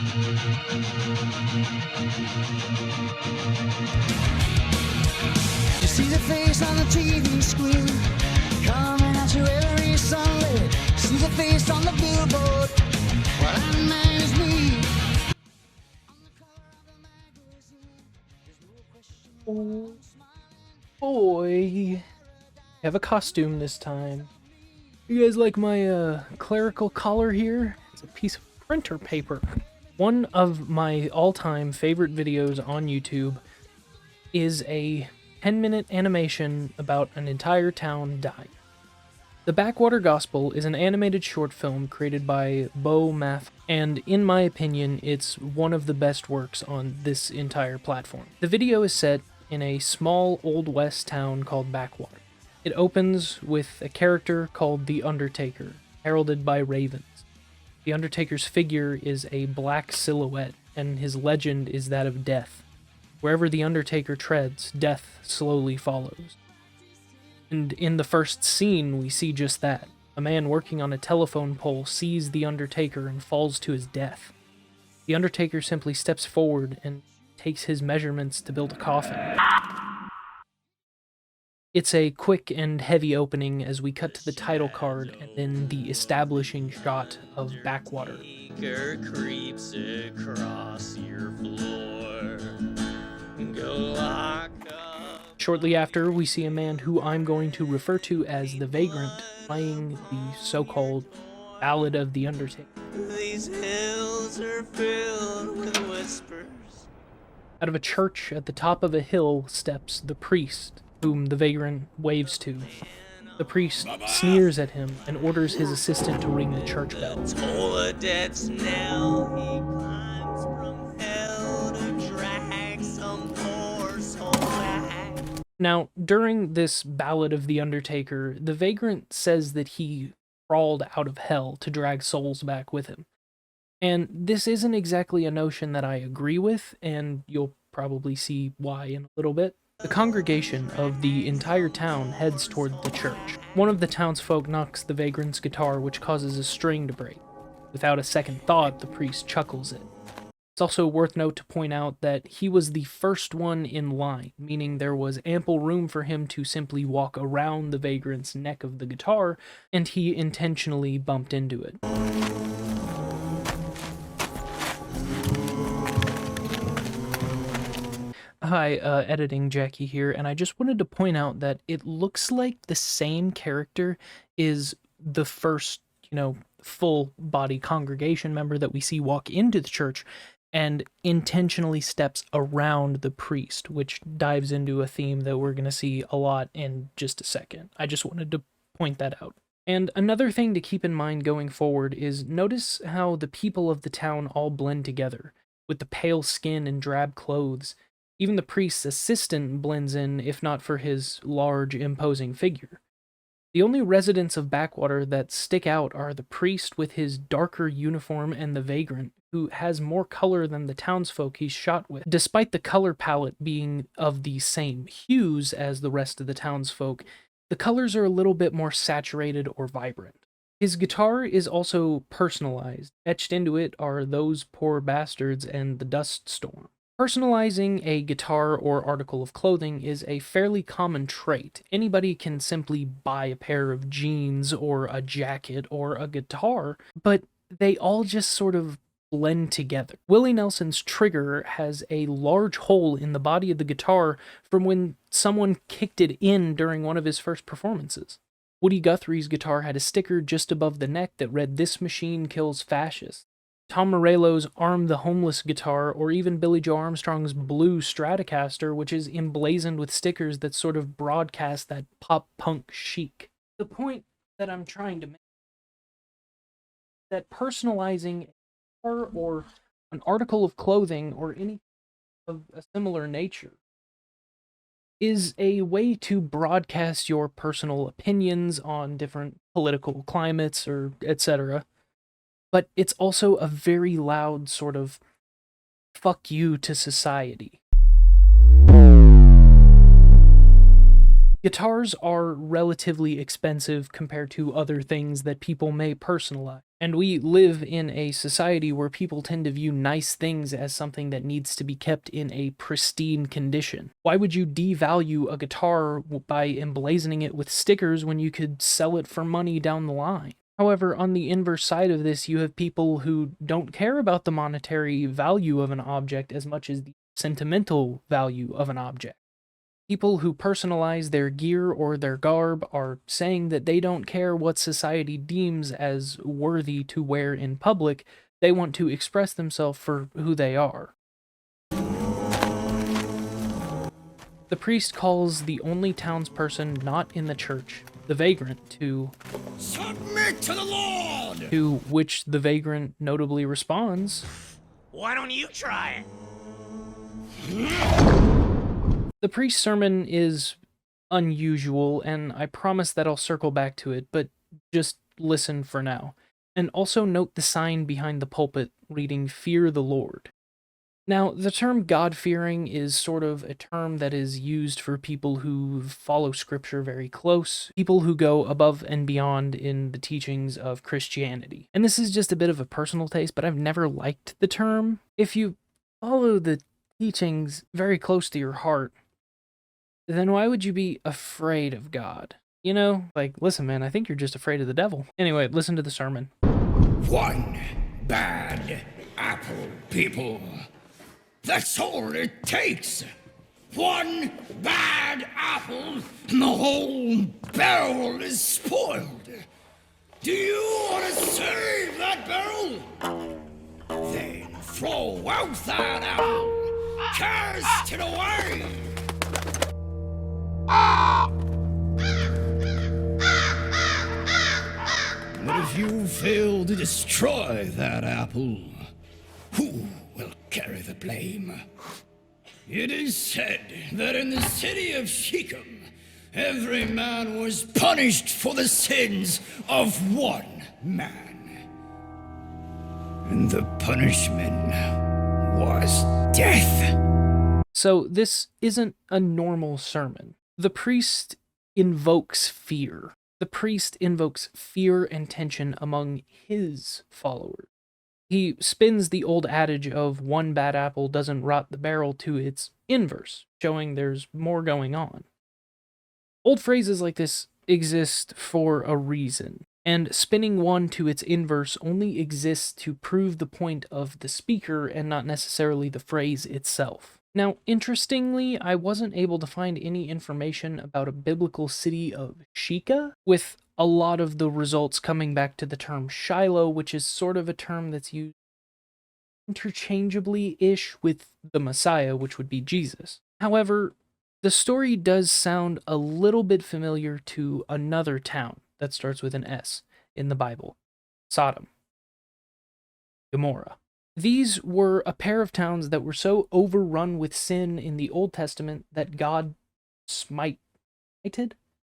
You see the face on the TV screen, coming at you every Sunday. See the face on the billboard, well, that man is me. Oh boy, I have a costume this time. You guys like my clerical collar here? It's a piece of printer paper. One of my all-time favorite videos on YouTube is a 10-minute animation about an entire town dying. The Backwater Gospel is an animated short film created by Bo Math, and in my opinion, it's one of the best works on this entire platform. The video is set in a small Old West town called Backwater. It opens with a character called The Undertaker, heralded by ravens. The Undertaker's figure is a black silhouette, and his legend is that of death. Wherever the Undertaker treads, death slowly follows. And in the first scene, we see just that. A man working on a telephone pole sees the Undertaker and falls to his death. The Undertaker simply steps forward and takes his measurements to build a coffin. It's a quick and heavy opening as we cut to the title card and then the establishing shot of Backwater. Creeps across your floor. Go lock up. Shortly after, we see a man who I'm going to refer to as the Vagrant playing the so-called Ballad of the Undertaker. These hills are filled with whispers. Out of a church at the top of a hill steps the priest, whom the Vagrant waves to. The priest sneers at him and orders his assistant to ring the church bell. Toll a debt's knell. He climbs from hell to drag some poor soul back. Now, during this Ballad of the Undertaker, the Vagrant says that he crawled out of hell to drag souls back with him. And this isn't exactly a notion that I agree with, and you'll probably see why in a little bit. The congregation of the entire town heads toward the church. One of the townsfolk knocks the Vagrant's guitar, which causes a string to break. Without a second thought, the priest chuckles it. It's also worth note to point out that he was the first one in line, meaning there was ample room for him to simply walk around the Vagrant's neck of the guitar, and he intentionally bumped into it. Hi, editing Jackie here, and I just wanted to point out that it looks like the same character is the first, full-body congregation member that we see walk into the church and intentionally steps around the priest, which dives into a theme that we're going to see a lot in just a second. I just wanted to point that out. And another thing to keep in mind going forward is notice how the people of the town all blend together, with the pale skin and drab clothes. Even the priest's assistant blends in, if not for his large, imposing figure. The only residents of Backwater that stick out are the priest with his darker uniform and the Vagrant, who has more color than the townsfolk he's shot with. Despite the color palette being of the same hues as the rest of the townsfolk, the colors are a little bit more saturated or vibrant. His guitar is also personalized. Etched into it are "Those Poor Bastards" and "The Dust Storm." Personalizing a guitar or article of clothing is a fairly common trait. Anybody can simply buy a pair of jeans or a jacket or a guitar, but they all just sort of blend together. Willie Nelson's trigger has a large hole in the body of the guitar from when someone kicked it in during one of his first performances. Woody Guthrie's guitar had a sticker just above the neck that read, "This machine kills fascists." Tom Morello's "Arm the Homeless" guitar, or even Billy Joe Armstrong's blue Stratocaster, which is emblazoned with stickers that sort of broadcast that pop-punk chic. The point that I'm trying to make is that personalizing a guitar or an article of clothing or any of a similar nature is a way to broadcast your personal opinions on different political climates or etc. But it's also a very loud sort of fuck you to society. Guitars are relatively expensive compared to other things that people may personalize. And we live in a society where people tend to view nice things as something that needs to be kept in a pristine condition. Why would you devalue a guitar by emblazoning it with stickers when you could sell it for money down the line? However, on the inverse side of this, you have people who don't care about the monetary value of an object as much as the sentimental value of an object. People who personalize their gear or their garb are saying that they don't care what society deems as worthy to wear in public. They want to express themselves for who they are. The priest calls the only townsperson not in the church the vagrant to Submit to the Lord! To which the vagrant notably responds, Why don't you try it? The priest's sermon is unusual, and I promise that I'll circle back to it, but just listen for now. And also note the sign behind the pulpit reading, Fear the Lord. Now, the term God-fearing is sort of a term that is used for people who follow scripture very close, people who go above and beyond in the teachings of Christianity. And this is just a bit of a personal taste, but I've never liked the term. If you follow the teachings very close to your heart, then why would you be afraid of God? You know, like, listen, man, I think you're just afraid of the devil. Anyway, listen to the sermon. One bad apple, people. That's all it takes. One bad apple, and the whole barrel is spoiled. Do you want to save that barrel? Then throw out that apple. Cast it away. But if you fail to destroy that apple, who will carry the blame? It is said that in the city of Shechem, every man was punished for the sins of one man. And the punishment was death. So this isn't a normal sermon. The priest invokes fear. The priest invokes fear and tension among his followers. He spins the old adage of one bad apple doesn't rot the barrel to its inverse, showing there's more going on. Old phrases like this exist for a reason, and spinning one to its inverse only exists to prove the point of the speaker and not necessarily the phrase itself. Now, interestingly, I wasn't able to find any information about a biblical city of Shechem, with a lot of the results coming back to the term Shiloh, which is sort of a term that's used interchangeably-ish with the Messiah, which would be Jesus. However, the story does sound a little bit familiar to another town that starts with an S in the Bible, Sodom, Gomorrah. These were a pair of towns that were so overrun with sin in the Old Testament that God smited.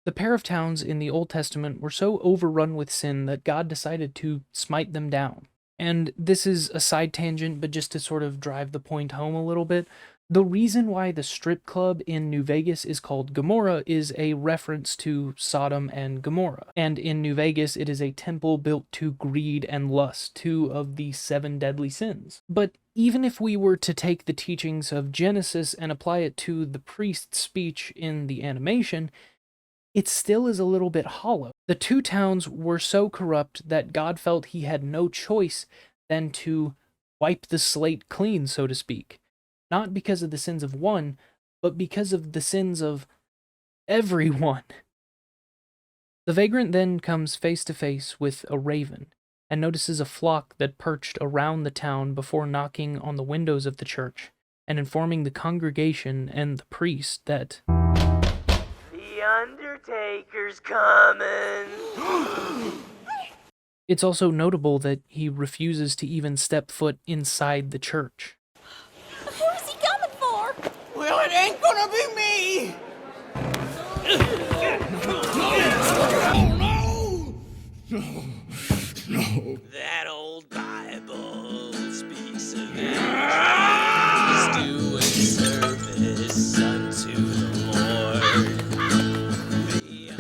The pair of towns in the Old Testament were so overrun with sin that God decided to smite them down. And this is a side tangent, but just to sort of drive the point home a little bit, the reason why the strip club in New Vegas is called Gomorrah is a reference to Sodom and Gomorrah. And in New Vegas, it is a temple built to greed and lust, two of the 7 deadly sins. But even if we were to take the teachings of Genesis and apply it to the priest's speech in the animation, it still is a little bit hollow. The two towns were so corrupt that God felt he had no choice than to wipe the slate clean, so to speak. Not because of the sins of one, but because of the sins of everyone. The vagrant then comes face to face with a raven, and notices a flock that perched around the town before knocking on the windows of the church, and informing the congregation and the priest that The Undertaker's coming. it's also notable that he refuses to even step foot inside the church. Who's he coming for? Well, it ain't gonna be me. No. That old Bible speaks of angels doing service unto the Lord.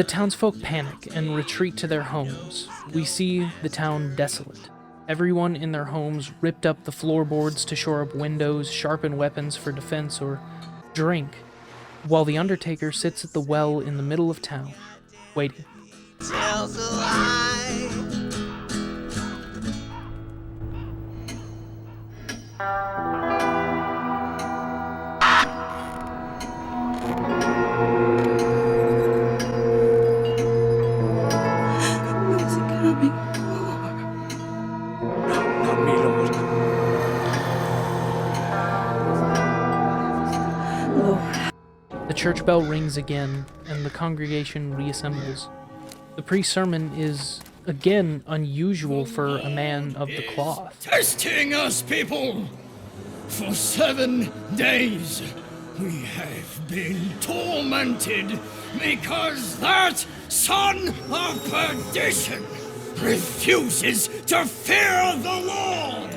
townsfolk panic and retreat to their homes. We see the town desolate. Everyone in their homes ripped up the floorboards to shore up windows, sharpen weapons for defense, or drink, while the Undertaker sits at the well in the middle of town, waiting. Tells a lie. Who's he coming for? Not me, Lord. The church bell rings again, and the congregation reassembles. The priest's sermon is, again, unusual for a man of the cloth. Testing us, people! For 7 days we have been tormented because that son of perdition refuses to fear the Lord!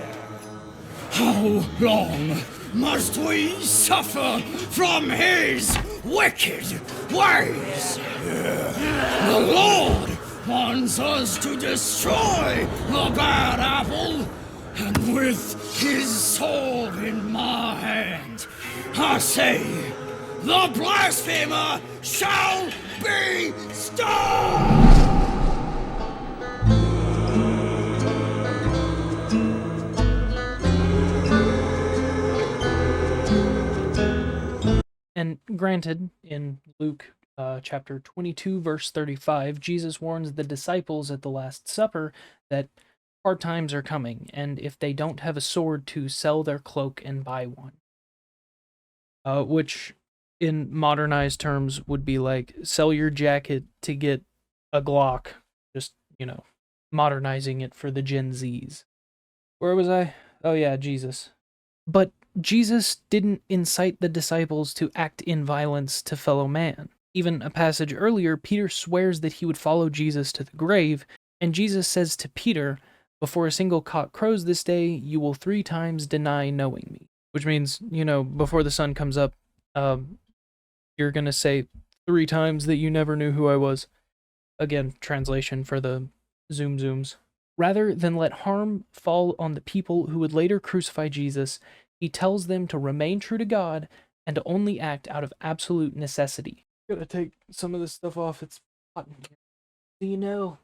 How long must we suffer from his wicked ways? The Lord wants us to destroy the bad apple, and with his sword in my hand, I say, the blasphemer shall be stoned! And granted, in Luke chapter 22, verse 35, Jesus warns the disciples at the Last Supper that hard times are coming, and if they don't have a sword, to sell their cloak and buy one. Which, in modernized terms, would be like, sell your jacket to get a Glock. Just, modernizing it for the Gen Zs. Where was I? Oh yeah, Jesus. But Jesus didn't incite the disciples to act in violence to fellow man. Even a passage earlier, Peter swears that he would follow Jesus to the grave, and Jesus says to Peter, "Before a single cock crows this day, you will 3 times deny knowing me." Which means, before the sun comes up, you're gonna say 3 times that you never knew who I was. Again, translation for the zooms. Rather than let harm fall on the people who would later crucify Jesus, he tells them to remain true to God and to only act out of absolute necessity. Gotta take some of this stuff off, it's hot in here.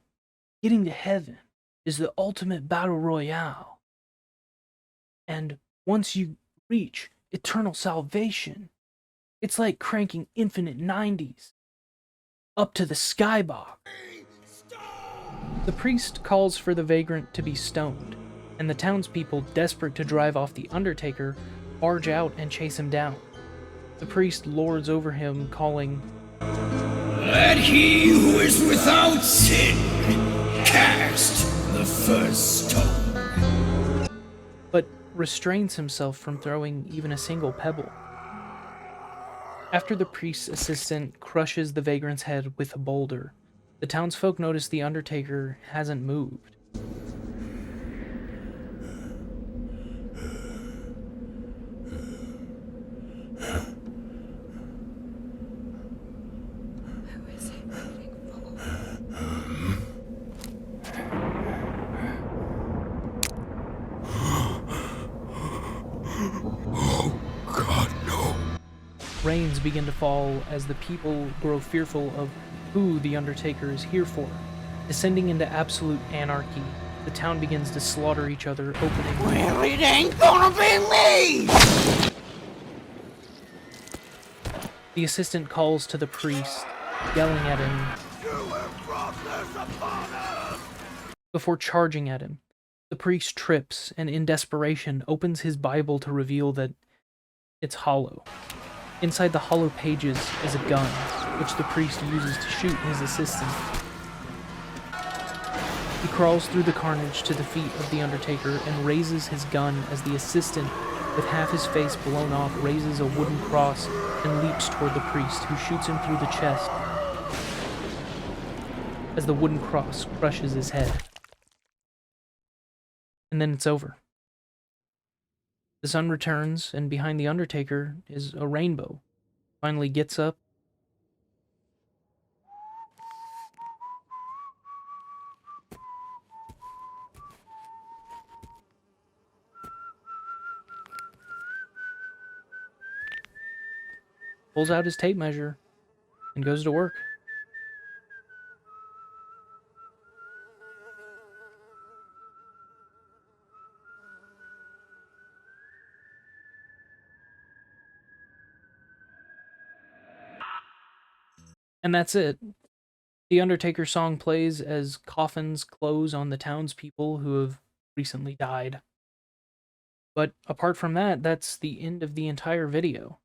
Getting to heaven is the ultimate battle royale. And once you reach eternal salvation, it's like cranking infinite 90s up to the skybox. The priest calls for the vagrant to be stoned, and the townspeople, desperate to drive off the Undertaker, barge out and chase him down. The priest lords over him, calling, Let he who is without sin cast the first stone. but restrains himself from throwing even a single pebble. After the priest's assistant crushes the vagrant's head with a boulder, the townsfolk notice the Undertaker hasn't moved. Who is he waiting for? God, no. Rains begin to fall as the people grow fearful of who the Undertaker is here for. Descending into absolute anarchy, the town begins to slaughter each other, opening... Well, it ain't gonna be me! The assistant calls to the priest, yelling at him before charging at him. The priest trips and, in desperation, opens his Bible to reveal that it's hollow. Inside the hollow pages is a gun, which the priest uses to shoot his assistant. He crawls through the carnage to the feet of the Undertaker and raises his gun as the assistant, with half his face blown off, raises a wooden cross and leaps toward the priest, who shoots him through the chest as the wooden cross crushes his head. And then it's over. The sun returns, and behind the Undertaker is a rainbow. Finally gets up pulls out his tape measure, and goes to work. And that's it. The Undertaker song plays as coffins close on the townspeople who have recently died. But apart from that, that's the end of the entire video.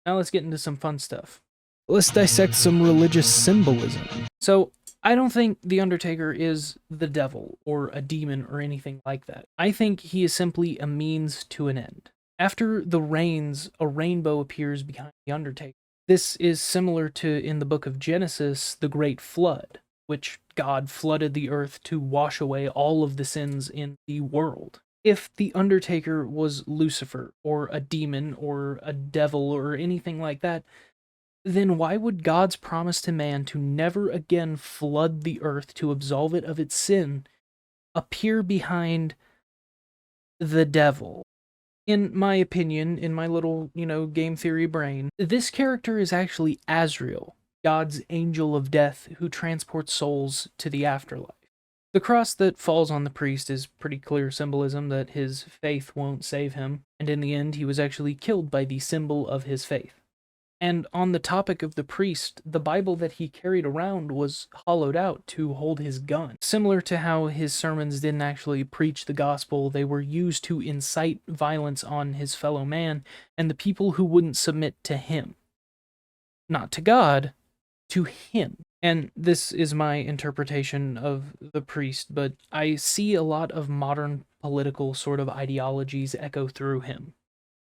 Now let's get into some fun stuff. Let's dissect some religious symbolism. So, I don't think The Undertaker is the devil or a demon or anything like that. I think he is simply a means to an end. After the rains, a rainbow appears behind The Undertaker. This is similar to, in the book of Genesis, the Great Flood, which God flooded the earth to wash away all of the sins in the world. If The Undertaker was Lucifer, or a demon, or a devil, or anything like that, then why would God's promise to man to never again flood the earth to absolve it of its sin appear behind the devil? In my opinion, in my little, game theory brain, this character is actually Azrael, God's angel of death who transports souls to the afterlife. The cross that falls on the priest is pretty clear symbolism that his faith won't save him, and in the end he was actually killed by the symbol of his faith. And on the topic of the priest, the Bible that he carried around was hollowed out to hold his gun. Similar to how his sermons didn't actually preach the gospel, they were used to incite violence on his fellow man and the people who wouldn't submit to him. Not to God, to him. And this is my interpretation of the priest, but I see a lot of modern political sort of ideologies echo through him.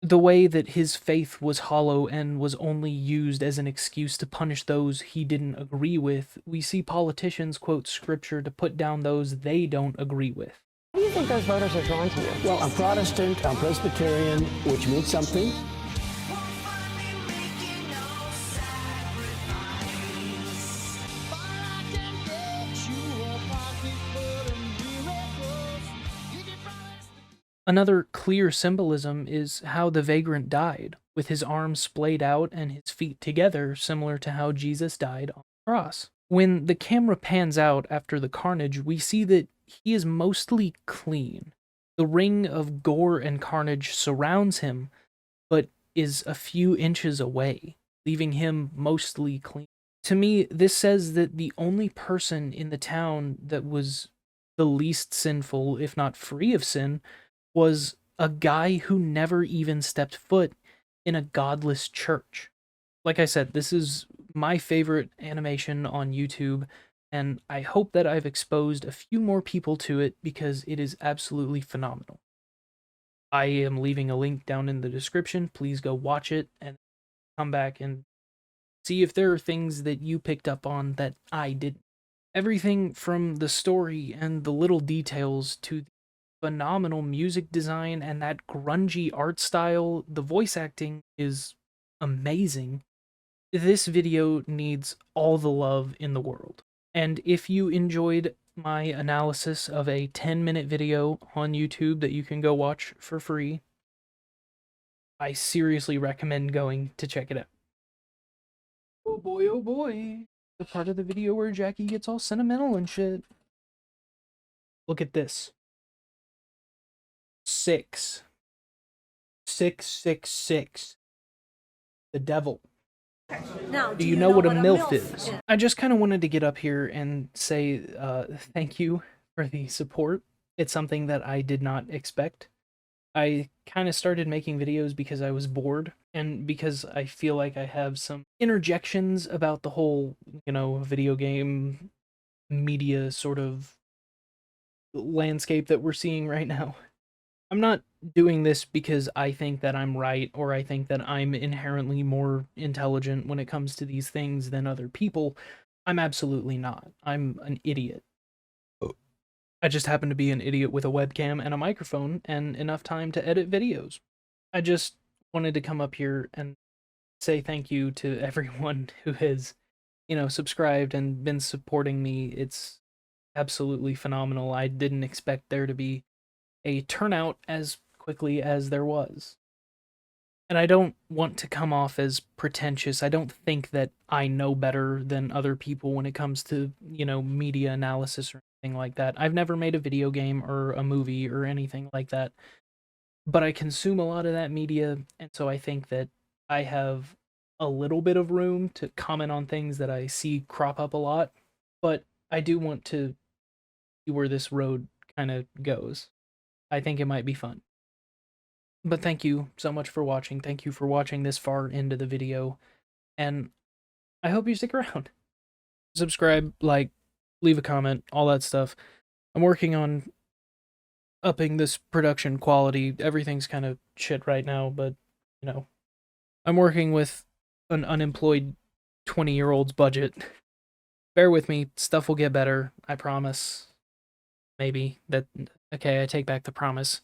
The way that his faith was hollow and was only used as an excuse to punish those he didn't agree with, we see politicians quote scripture to put down those they don't agree with. Why do you think those voters are drawn to you? Well, I'm Protestant, I'm Presbyterian, which means something. Another clear symbolism is how the vagrant died, with his arms splayed out and his feet together, similar to how Jesus died on the cross. When the camera pans out after the carnage, we see that he is mostly clean. The ring of gore and carnage surrounds him, but is a few inches away, leaving him mostly clean. To me, this says that the only person in the town that was the least sinful, if not free of sin, was a guy who never even stepped foot in a godless church. Like I said, this is my favorite animation on YouTube, and I hope that I've exposed a few more people to it because it is absolutely phenomenal. I am leaving a link down in the description. Please go watch it and come back and see if there are things that you picked up on that I didn't. Everything from the story and the little details to the phenomenal music design and that grungy art style, the voice acting is amazing. This video needs all the love in the world. And if you enjoyed my analysis of a 10-minute video on YouTube that you can go watch for free, I seriously recommend going to check it out. Oh boy, the part of the video where Jackie gets all sentimental and shit. Look at this. 6. 666. The devil. Now, Do you know what a MILF is? I just kind of wanted to get up here and say thank you for the support. It's something that I did not expect. I kind of started making videos because I was bored and because I feel like I have some interjections about the whole, video game media sort of landscape that we're seeing right now. I'm not doing this because I think that I'm right or I think that I'm inherently more intelligent when it comes to these things than other people. I'm absolutely not. I'm an idiot. I just happen to be an idiot with a webcam and a microphone and enough time to edit videos. I just wanted to come up here and say thank you to everyone who has, subscribed and been supporting me. It's absolutely phenomenal. I didn't expect there to be a turnout as quickly as there was. and I don't want to come off as pretentious. I don't think that I know better than other people when it comes to, media analysis or anything like that. I've never made a video game or a movie or anything like that, but I consume a lot of that media, and so I think that I have a little bit of room to comment on things that I see crop up a lot, but I do want to see where this road kind of goes. I think it might be fun. But thank you so much for watching. Thank you for watching this far into the video, and I hope you stick around. Subscribe, like, leave a comment, all that stuff. I'm working on upping this production quality. Everything's kind of shit right now, but, I'm working with an unemployed 20-year-old's budget. Bear with me, stuff will get better, I promise. Maybe. Okay, I take back the promise.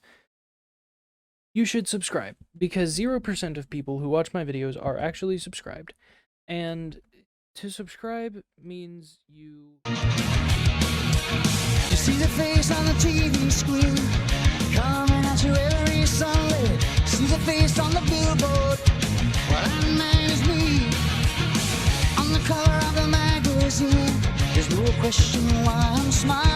You should subscribe, because 0% of people who watch my videos are actually subscribed. And to subscribe means you see the face on the TV screen, coming at you every Sunday. See the face on the billboard, well, that man is me. On the cover of the magazine, there's no question why I'm smiling.